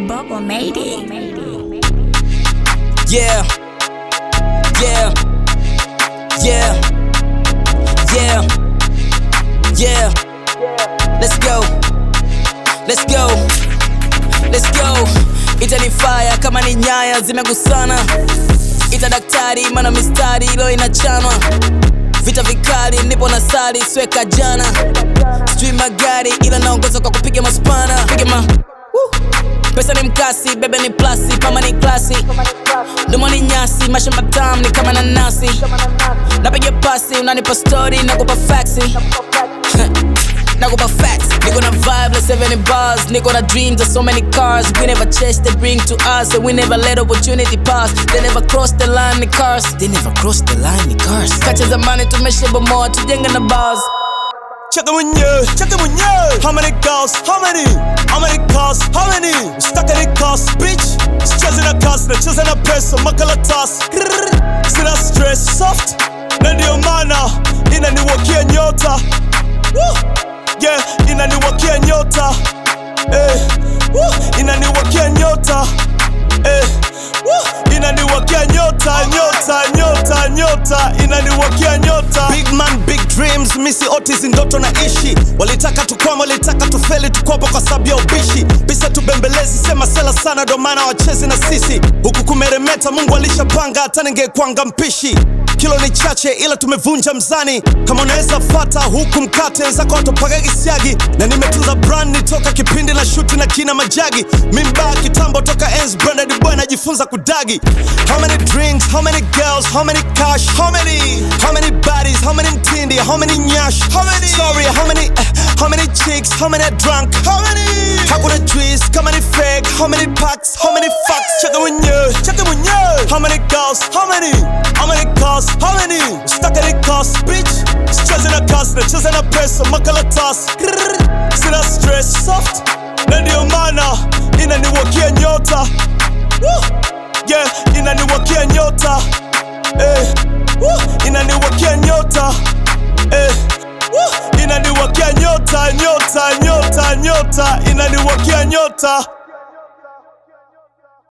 Bubble made it. Yeah, yeah, yeah, yeah, yeah. Let's go, let's go, let's go. Itanifaya kama ni nyaya zimegusana. Ita daktari mana mistari ilo inachanwa. Vita vikali nipo na sali sweka jana. Sijui magari ila naongoza kwa kupiga maspana. Piga pesa ni mkasi, bebe ni plasi, mama ni klasi. Domo ni nyasi, mashamba tamu ni kama nanasi. Napiga pasi, unanipa story, nakupa faxi. Nakupa facts, niko na vibe like 70 bars. Niko na dreams of so many cars. We never chase, they bring to us. And we never let opportunity pass. They never cross the line, the cars. They never cross the line, the cars. Kacha zamani tumeshebomoa, tujenga na bars. Check it when you. How many girls? How many cars? How many? Stuck in the cars, bitch. Chasing a cars, na chasing a peso, makalatas. Sina stress, soft. Na ndio maana inaniwakia nyota. Woo! Yeah, inaniwakia nyota. Inaniwakia nyota. Inaniwakia nyota, inaniwakia nyota. Big man, big dreams, misi Otis ndoto na ishi. Walitaka tukwama, walitaka tufeli, tukwapo kwa sababu ya ubishi. Bisa tubembelezi, sema sela sana, ndo maana wachezi na sisi. Huku kumeremeta, Mungu alishapanga, hata ningekwanga mpishi. Kilo ni chache ila tumevunja mzani. Kama unaweza fata huku mkate zako watopaga gisiagi. Na nimetunza brand nitoka kipindi na shuti na kina majagi. Mimba kitambo toka ends branded boy najifunza kudagi. How many drinks, how many girls, how many cash, how many bodies, how many mtindi, how many nyash, sorry, how many chicks, how many drunk, hakuna juice, kama ni fake, how many packs, how many fucks. Check it when you. How many girls, how many cars, how many? Stuck in the cars, bitch. Chasing a cars, na chasing a peso, makalatas. Sina stress, soft. Na ndio maana inaniwakia nyota. Yeah, inaniwakia nyota. Inaniwakia nyota. Inaniwakia nyota, inaniwakia nyota.